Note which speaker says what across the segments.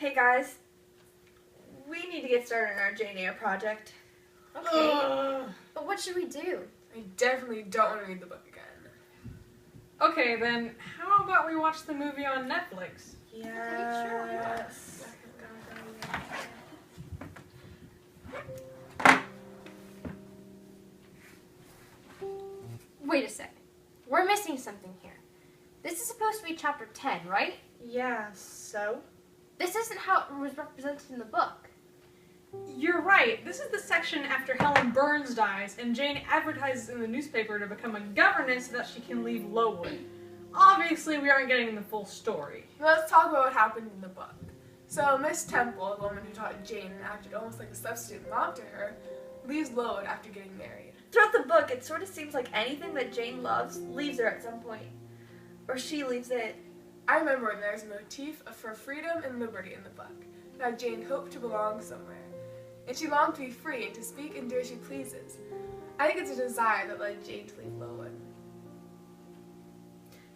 Speaker 1: Hey guys, we need to get started on our Jane Eyre project.
Speaker 2: Okay, but what should we do?
Speaker 3: I definitely don't want to read the book again.
Speaker 4: Okay, then how about we watch the movie on Netflix?
Speaker 1: Yes.
Speaker 2: Wait a second. We're missing something here. This is supposed to be chapter 10, right?
Speaker 1: Yeah, so?
Speaker 2: This isn't how it was represented in the book.
Speaker 4: You're right. This is the section after Helen Burns dies, and Jane advertises in the newspaper to become a governess so that she can leave Lowood. Obviously, we aren't getting the full story.
Speaker 3: Let's talk about what happened in the book. So Miss Temple, the woman who taught Jane and acted almost like a substitute mom to her, leaves Lowood after getting married.
Speaker 1: Throughout the book, it sort of seems like anything that Jane loves leaves her at some point. Or she leaves it.
Speaker 3: I remember there's a motif for freedom and liberty in the book, that Jane hoped to belong somewhere. And she longed to be free and to speak and do as she pleases. I think it's a desire that led Jane to leave Lowood.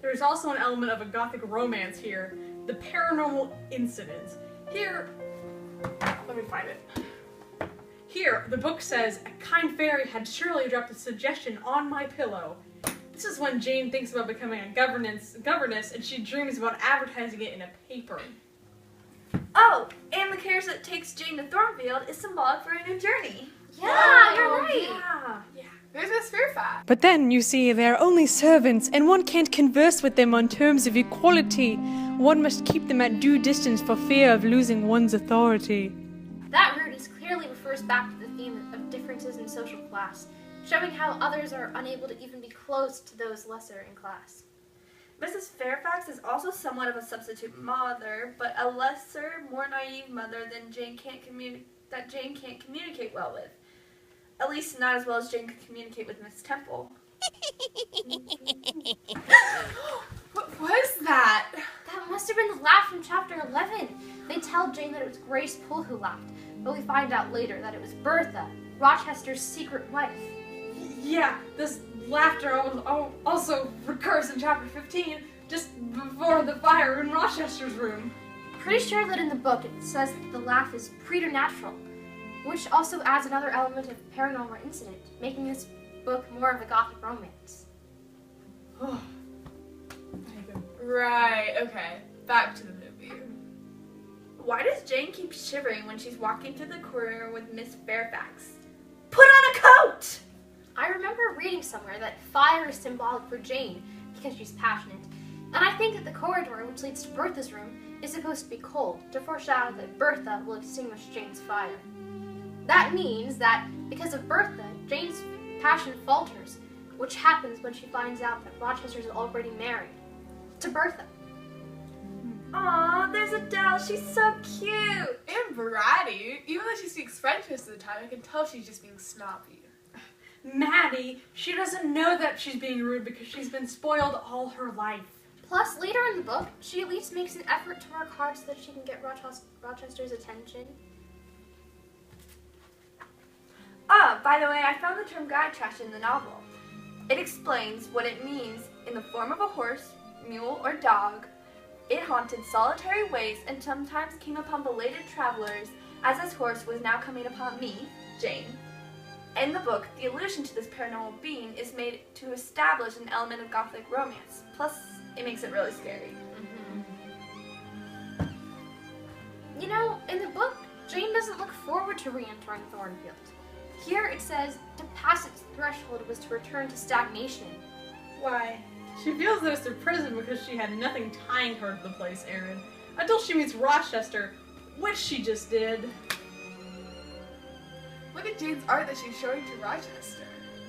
Speaker 4: There's also an element of a gothic romance here, the paranormal incidents. Here, let me find it. Here, the book says, a kind fairy had surely dropped a suggestion on my pillow. This is when Jane thinks about becoming a governess, and she dreams about advertising it in a paper.
Speaker 1: Oh, and the carriage that takes Jane to Thornfield is symbolic for a new journey.
Speaker 2: Yeah, you're right.
Speaker 4: Yeah.
Speaker 3: There's Miss Fairfax.
Speaker 5: But then, you see, they're only servants, and one can't converse with them on terms of equality. One must keep them at due distance for fear of losing one's authority.
Speaker 2: That rudeness clearly refers back to the theme of differences in social class, showing how others are unable to even be close to those lesser in class.
Speaker 1: Mrs. Fairfax is also somewhat of a substitute mother, but a lesser, more naive mother than Jane can't communicate well with. At least not as well as Jane could communicate with Miss Temple.
Speaker 3: What was that?
Speaker 2: That must have been the laugh from chapter 11. They tell Jane that it was Grace Poole who laughed, but we find out later that it was Bertha, Rochester's secret wife.
Speaker 4: Yeah, this laughter also recurs in chapter 15, just before the fire in Rochester's room.
Speaker 2: Pretty sure that in the book it says that the laugh is preternatural, which also adds another element of paranormal incident, making this book more of a gothic romance.
Speaker 3: Right, okay. Back to the movie.
Speaker 1: Why does Jane keep shivering when she's walking through the corridor with Miss Fairfax? Put on a coat!
Speaker 2: I remember reading somewhere that fire is symbolic for Jane because she's passionate, and I think that the corridor which leads to Bertha's room is supposed to be cold, to foreshadow that Bertha will extinguish Jane's fire. That means that because of Bertha, Jane's passion falters, which happens when she finds out that Rochester is already married to Bertha.
Speaker 1: Aw, there's Adele, she's so cute!
Speaker 3: And bratty. Even though she speaks French most of the time, I can tell she's just being snobby.
Speaker 4: Maddie, she doesn't know that she's being rude because she's been spoiled all her life.
Speaker 2: Plus, later in the book, she at least makes an effort to work hard so that she can get Rochester's attention.
Speaker 1: Ah, by the way, I found the term guide trash in the novel. It explains what it means in the form of a horse, mule, or dog. It haunted solitary ways and sometimes came upon belated travelers, as this horse was now coming upon me, Jane. In the book, the allusion to this paranormal being is made to establish an element of gothic romance. Plus, it makes it really scary.
Speaker 2: You know, in the book, Jane doesn't look forward to re-entering Thornfield. Here it says to pass its threshold was to return to stagnation.
Speaker 4: Why? She feels that it's a prison because she had nothing tying her to the place, Erin. Until she meets Rochester, which she just did.
Speaker 3: Look at Jane's art that she's showing to Rochester.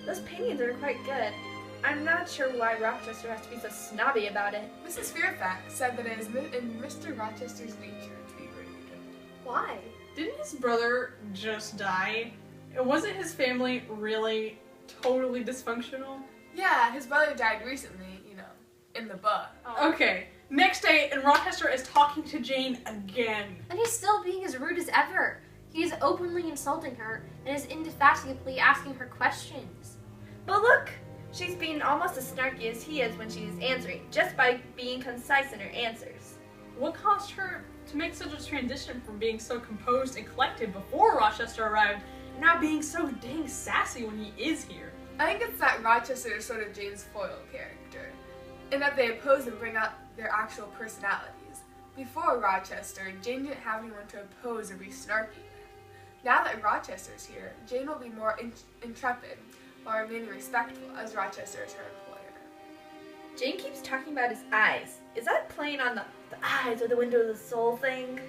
Speaker 1: Those paintings are quite good. I'm not sure why Rochester has to be so snobby about it.
Speaker 3: Mrs. Fairfax said that it is in Mr. Rochester's nature to be rude.
Speaker 2: Why?
Speaker 4: Didn't his brother just die? And wasn't his family really totally dysfunctional?
Speaker 3: Yeah, his brother died recently, you know, in the book.
Speaker 4: Okay, next day, and Rochester is talking to Jane again.
Speaker 2: And he's still being as rude as ever. He is openly insulting her and is indefatigably asking her questions.
Speaker 1: But look, she's being almost as snarky as he is when she's answering, just by being concise in her answers.
Speaker 4: what caused her to make such a transition from being so composed and collected before Rochester arrived, and now being so dang sassy when he is here?
Speaker 3: I think it's that Rochester is sort of Jane's foil character, in that they oppose and bring out their actual personalities. Before Rochester, Jane didn't have anyone to oppose or be snarky with. Now that Rochester's here, Jane will be more intrepid while remaining respectful, as Rochester is her employer.
Speaker 1: Jane keeps talking about his eyes. Is that playing on the eyes or the window of the soul thing?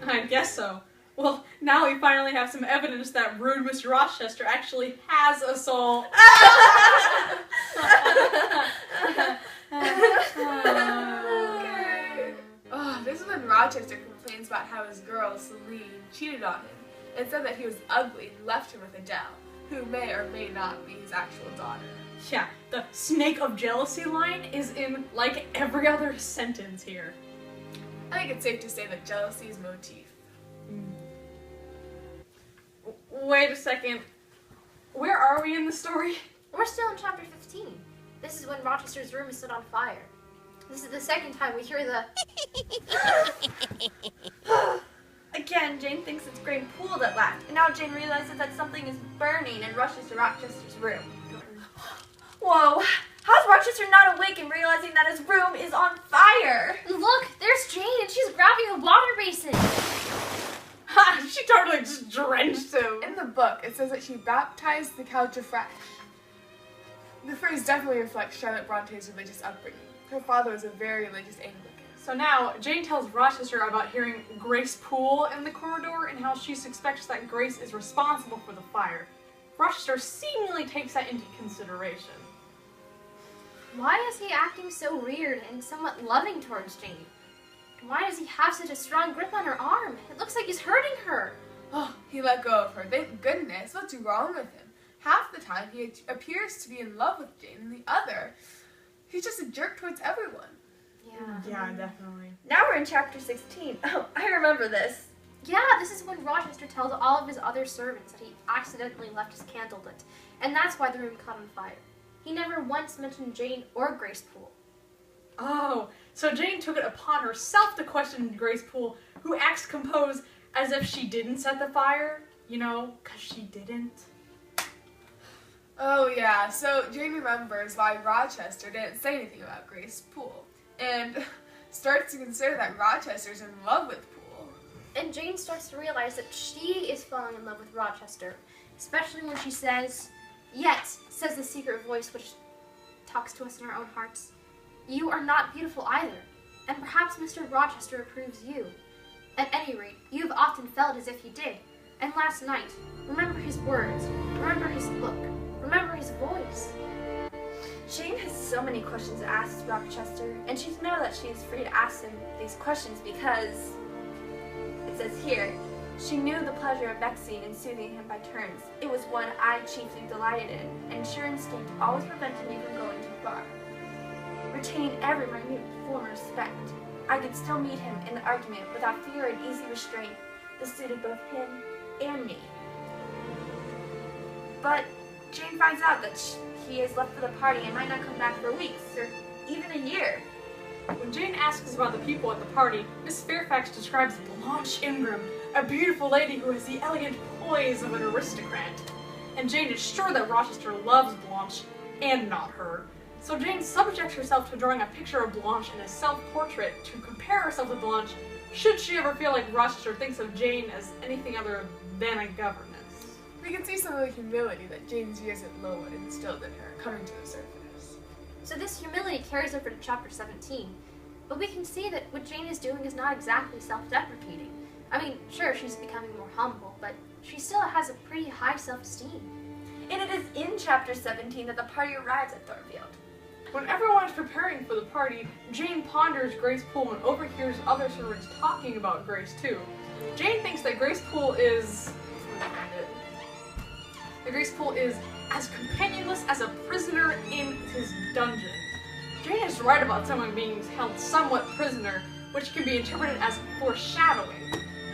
Speaker 4: I guess so. Well, now we finally have some evidence that rude Mr. Rochester actually has a soul.
Speaker 3: This is when Rochester complains about how his girl, Celine, cheated on him and said that he was ugly and left him with Adele, who may or may not be his actual daughter.
Speaker 4: Yeah, the snake of jealousy line is in like every other sentence here.
Speaker 3: I think it's safe to say that jealousy is motif.
Speaker 4: Wait a second. Where are we in the story?
Speaker 2: We're still in chapter 15. This is when Rochester's room is set on fire. This is the second time we hear the
Speaker 1: Again, Jane thinks it's Green Pool that laughed, and now Jane realizes that something is burning and rushes to Rochester's room. Whoa! How's Rochester not awake and realizing that his room is on fire?
Speaker 2: Look, there's Jane and she's grabbing a water basin.
Speaker 4: Ha! She totally just drenched him.
Speaker 3: In the book, it says that she baptized the couch afresh. The phrase definitely reflects Charlotte Bronte's religious upbringing. Her father was a very religious Anglican.
Speaker 4: So now, Jane tells Rochester about hearing Grace Poole in the corridor and how she suspects that Grace is responsible for the fire. Rochester seemingly takes that into consideration.
Speaker 2: Why is he acting so weird and somewhat loving towards Jane? Why does he have such a strong grip on her arm? It looks like he's hurting her.
Speaker 3: Oh, he let go of her. Thank goodness. What's wrong with him? Half the time he appears to be in love with Jane, and the other, he's just a jerk towards everyone.
Speaker 4: Yeah, definitely.
Speaker 1: Now we're in chapter 16. Oh, I remember this.
Speaker 2: Yeah, this is when Rochester tells all of his other servants that he accidentally left his candle lit, and that's why the room caught on fire. He never once mentioned Jane or Grace Poole.
Speaker 4: Oh, so Jane took it upon herself to question Grace Poole, who acts composed as if she didn't set the fire, you know, because she didn't.
Speaker 3: Oh yeah, so Jane remembers why Rochester didn't say anything about Grace Poole, and starts to consider that Rochester's in love with Poole.
Speaker 2: And Jane starts to realize that she is falling in love with Rochester, especially when she says, "Yet," says the secret voice which talks to us in our own hearts, "you are not beautiful either, and perhaps Mr. Rochester approves you. At any rate, you have often felt as if he did, and last night, remember his words, remember his look, remember his voice."
Speaker 1: Jane has so many questions to ask Rochester, and she knows that she is free to ask him these questions because, it says here, she knew the pleasure of vexing and soothing him by turns. It was one I chiefly delighted in, and sure instinct always prevented me from going too far. Retaining every minute form of respect, I could still meet him in the argument without fear and easy restraint that suited both him and me. But Jane finds out that he has left for the party and might not come back for weeks or even a year.
Speaker 4: When Jane asks about the people at the party, Miss Fairfax describes Blanche Ingram, a beautiful lady who has the elegant poise of an aristocrat. And Jane is sure that Rochester loves Blanche, and not her. So Jane subjects herself to drawing a picture of Blanche in a self-portrait to compare herself to Blanche, should she ever feel like Rochester thinks of Jane as anything other than a governess.
Speaker 3: We can see some of the humility that Jane's years at Lowood instilled in her coming to the surface.
Speaker 2: So this humility carries over to chapter 17, but we can see that what Jane is doing is not exactly self-deprecating. I mean, sure, she's becoming more humble, but she still has a pretty high self-esteem.
Speaker 1: And it is in chapter 17 that the party arrives at Thornfield.
Speaker 4: When everyone is preparing for the party, Jane ponders Grace Poole and overhears other servants talking about Grace too. Jane thinks that Grace Poole is... that Grace Poole is as companionless as a prisoner in his dungeon. Jane is right about someone being held somewhat prisoner, which can be interpreted as foreshadowing.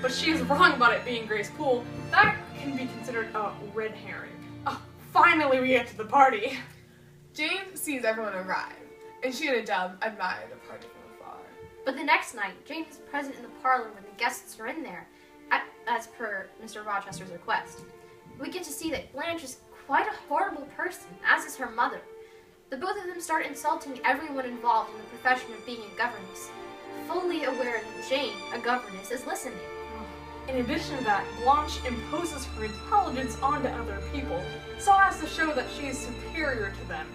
Speaker 4: But she is wrong about it being Grace Poole. That can be considered a red herring. Oh, finally we get to the party.
Speaker 3: Jane sees everyone arrive, and she and Adele admire the party from afar.
Speaker 2: But the next night, Jane is present in the parlor when the guests are in there, as per Mr. Rochester's request. We get to see that Blanche is quite a horrible person, as is her mother. The both of them start insulting everyone involved in the profession of being a governess, fully aware that Jane, a governess, is listening.
Speaker 4: In addition to that, Blanche imposes her intelligence onto other people, so as to show that she is superior to them.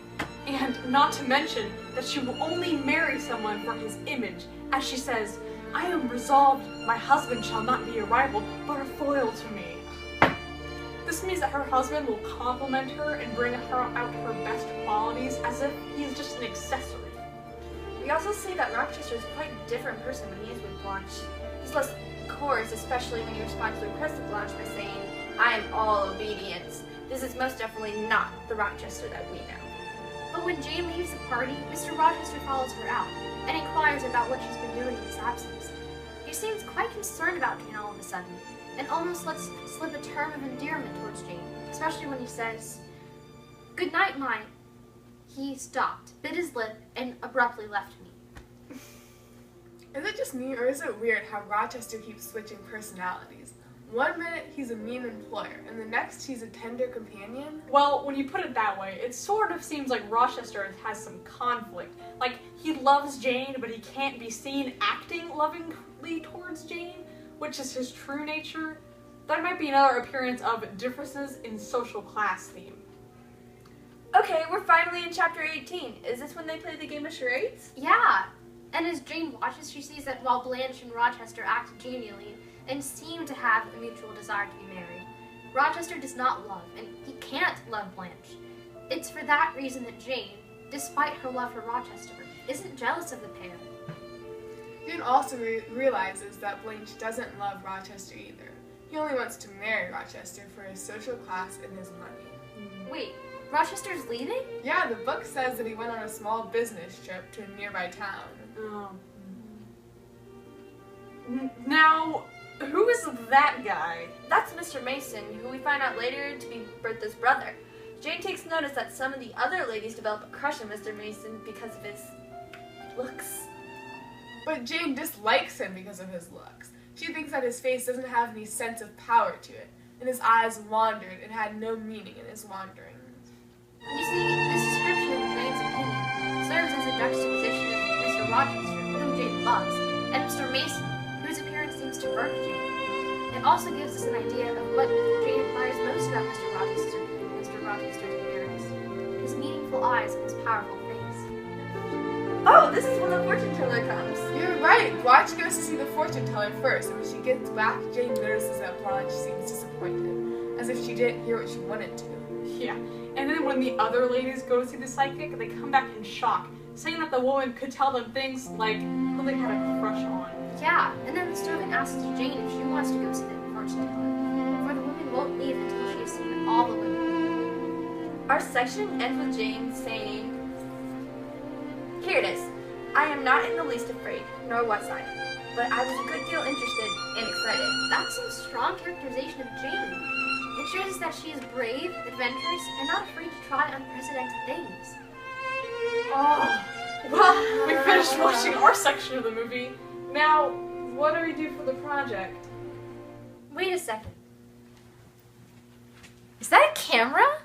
Speaker 4: And not to mention that she will only marry someone for his image, as she says, "I am resolved my husband shall not be a rival, but a foil to me." This means that her husband will compliment her and bring her out her best qualities as if he is just an accessory.
Speaker 1: We also see that Rochester is quite a different person when he is with Blanche. He's less coarse, especially when he responds to the request of Blanche by saying, "I am all obedience." This is most definitely not the Rochester that we know.
Speaker 2: But when Jane leaves the party, Mr. Rochester follows her out and inquires about what she's been doing in his absence. He seems quite concerned about Jane all of a sudden, and almost lets slip a term of endearment towards Jane, especially when he says, "Good night, my..." He stopped, bit his lip, and abruptly left me.
Speaker 3: Is it just me, or is it weird how Rochester keeps switching personalities? One minute he's a mean employer, and the next he's a tender companion?
Speaker 4: Well, when you put it that way, it sort of seems like Rochester has some conflict. Like, he loves Jane, but he can't be seen acting lovingly towards Jane, which is his true nature. That might be another appearance of differences in social class theme.
Speaker 1: Okay, we're finally in chapter 18. Is this when they play the game of charades?
Speaker 2: Yeah, and as Jane watches, she sees that while Blanche and Rochester act genially and seem to have a mutual desire to be married, Rochester does not love, and he can't love Blanche. It's for that reason that Jane, despite her love for Rochester, isn't jealous of the pair.
Speaker 3: Jane also realizes that Blanche doesn't love Rochester either. He only wants to marry Rochester for his social class and his money.
Speaker 2: Wait, Rochester's leaving?
Speaker 3: Yeah, the book says that he went on a small business trip to a nearby town.
Speaker 4: Oh. Now, who is that guy?
Speaker 1: That's Mr. Mason, who we find out later to be Bertha's brother. Jane takes notice that some of the other ladies develop a crush on Mr. Mason because of his looks.
Speaker 3: But Jane dislikes him because of his looks. She thinks that his face doesn't have any sense of power to it, and his eyes wandered and had no meaning in his wanderings.
Speaker 2: You see, this description of Jane's opinion serves as a juxtaposition of Mr. Rochester, whom Jane loves, and Mr. Mason, whose appearance seems to irk Jane. It also gives us an idea of what Jane admires most about Mr. Rochester's appearance: his meaningful eyes and his powerful face.
Speaker 1: Oh, this is when the fortune teller comes.
Speaker 3: You're right. Blanche goes to see the fortune teller first, and when she gets back, Jane notices that Blanche seems disappointed, as if she didn't hear what she wanted to.
Speaker 4: Yeah, and then when the other ladies go to see the psychic, they come back in shock, saying that the woman could tell them things like who they had a crush on.
Speaker 2: Yeah, and then the servant asks Jane if she wants to go see the fortune teller, for the woman won't leave until she has seen all the women.
Speaker 1: Our section ends with Jane saying, "Here it is. I am not in the least afraid, nor was I, but I was a good deal interested and excited."
Speaker 2: That's some strong characterization of Jane. It shows us that she is brave, adventurous, and not afraid to try unprecedented things.
Speaker 4: Oh, well, we finished watching our section of the movie. Now, what do we do for the project?
Speaker 2: Wait a second. Is that a camera?